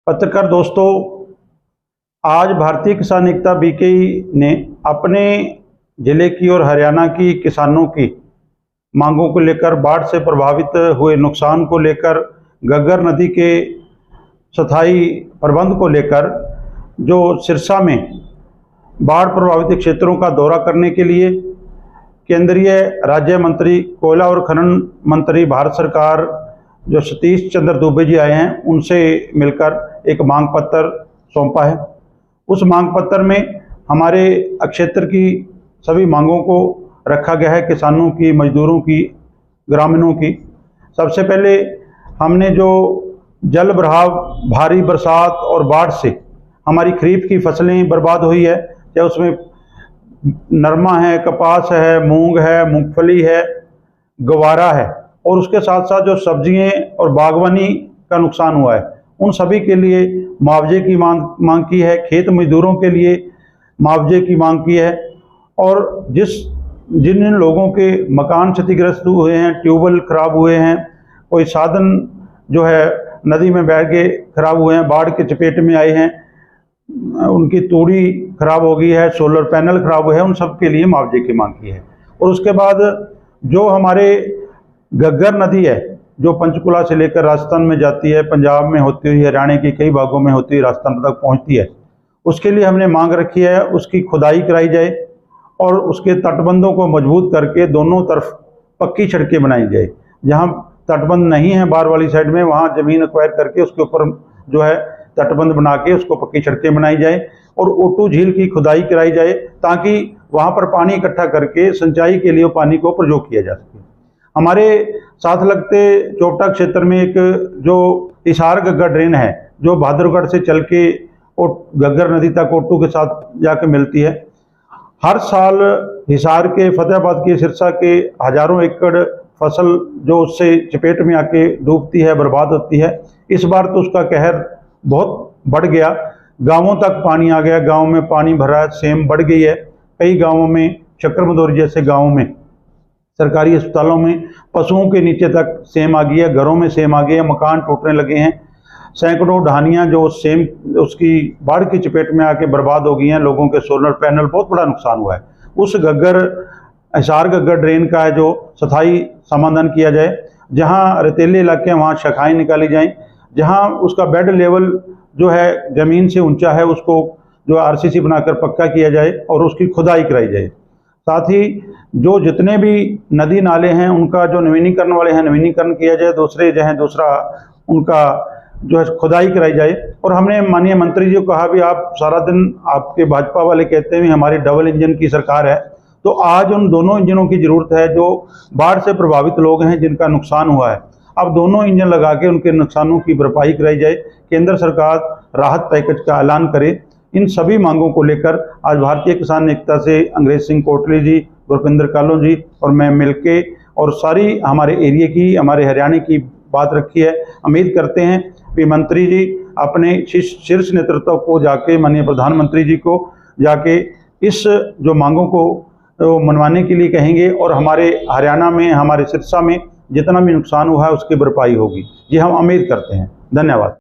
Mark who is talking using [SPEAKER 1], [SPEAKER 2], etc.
[SPEAKER 1] पत्रकार दोस्तों, आज भारतीय किसान एकता बीकेई ने अपने जिले की और हरियाणा की किसानों की मांगों को लेकर, बाढ़ से प्रभावित हुए नुकसान को लेकर, घग्गर नदी के स्थायी प्रबंध को लेकर जो सिरसा में बाढ़ प्रभावित क्षेत्रों का दौरा करने के लिए केंद्रीय राज्य मंत्री कोयला और खनन मंत्री भारत सरकार जो सतीश चंद्र दुबे जी आए हैं, उनसे मिलकर एक मांग पत्र सौंपा है। उस मांग पत्र में हमारे क्षेत्र की सभी मांगों को रखा गया है, किसानों की, मजदूरों की, ग्रामीणों की। सबसे पहले हमने जो जल भराव, भारी बरसात और बाढ़ से हमारी खरीफ की फसलें बर्बाद हुई है, चाहे उसमें नरमा है, कपास है, मूंग है, मूंगफली है, गवारा है, और उसके साथ साथ जो सब्जियां और बागवानी का नुकसान हुआ है, उन सभी के लिए मुआवजे की मांग की है। खेत मजदूरों के लिए मुआवजे की मांग की है। और जिन लोगों के मकान क्षतिग्रस्त हुए हैं, ट्यूबवेल खराब हुए हैं, कोई साधन जो है नदी में बह के खराब हुए हैं, बाढ़ के चपेट में आए हैं, उनकी तूड़ी खराब हो गई है, सोलर पैनल खराब हुए हैं, उन सब के लिए मुआवजे की मांग की है। और उसके बाद जो हमारे घग्गर नदी है, जो पंचकुला से लेकर राजस्थान में जाती है, पंजाब में होती हुई हरियाणा के कई भागों में होती हुई राजस्थान तक पहुंचती है, उसके लिए हमने मांग रखी है उसकी खुदाई कराई जाए और उसके तटबंधों को मजबूत करके दोनों तरफ पक्की सड़कें बनाई जाए। जहां तटबंध नहीं है बाहर वाली साइड में, वहां जमीन एक्वायर करके उसके ऊपर जो है तटबंध बना के उसको पक्की सड़कें बनाई जाए और ओटू झील की खुदाई कराई जाए, ताकि वहां पर पानी इकट्ठा करके सिंचाई के लिए पानी को प्रयोग किया जा सके। हमारे साथ लगते चोपटा क्षेत्र में एक जो हिसार घग्गर ड्रेन है, जो बहादुरगढ़ से चल के घग्गर नदी तक ओटू के साथ जाके मिलती है। हर साल हिसार के, फतेहाबाद के, सिरसा के हजारों एकड़ फसल जो उससे चपेट में आके डूबती है, बर्बाद होती है। इस बार तो उसका कहर बहुत बढ़ गया, गांवों तक पानी आ गया, गांव में पानी भरा, सेम बढ़ गई है। कई गांवों में, चक्रमदौरी जैसे गांवों में, सरकारी अस्पतालों में पशुओं के नीचे तक सेम आ गई है, घरों में सेम आ गई है, मकान टूटने लगे हैं। सैकड़ों ढानियाँ जो सेम उसकी बाढ़ की चपेट में आके बर्बाद हो गई हैं, लोगों के सोलर पैनल, बहुत बड़ा नुकसान हुआ है। उस हिसार घग्गर ड्रेन का है जो स्थायी समाधान किया जाए, जहां रेतीले इलाके हैं वहां शाखाएं निकाली जाएं, जहां उसका बेड लेवल जो है ज़मीन से ऊंचा है, उसको जो आरसीसी बनाकर पक्का किया जाए और उसकी खुदाई कराई जाए। साथ ही जो जितने भी नदी नाले हैं उनका जो नवीनीकरण वाले हैं, नवीनीकरण किया जाए, दूसरा उनका जो है खुदाई कराई जाए। और हमने माननीय मंत्री जी को कहा भी आप सारा दिन, आपके भाजपा वाले कहते हैं हमारी डबल इंजन की सरकार है, तो आज उन दोनों इंजनों की जरूरत है जो बाढ़ से प्रभावित लोग हैं, जिनका नुकसान हुआ है। अब दोनों इंजन लगा के उनके नुकसानों की भरपाई कराई जाए, केंद्र सरकार राहत पैकेज का ऐलान करे। इन सभी मांगों को लेकर आज भारतीय किसान एकता से अंग्रेज सिंह कोटली जी, गुरपिंदर कालों जी और मैं मिलके और सारी हमारे एरिया की, हमारे हरियाणा की बात रखी है। उम्मीद करते हैं कि मंत्री जी अपने शीर्ष नेतृत्व को जाके, माननीय प्रधानमंत्री जी को जाके इस जो मांगों को मनवाने के लिए कहेंगे और हमारे हरियाणा में, हमारे सिरसा में जितना भी नुकसान हुआ है उसकी भरपाई होगी। ये हम उम्मीद करते हैं। धन्यवाद।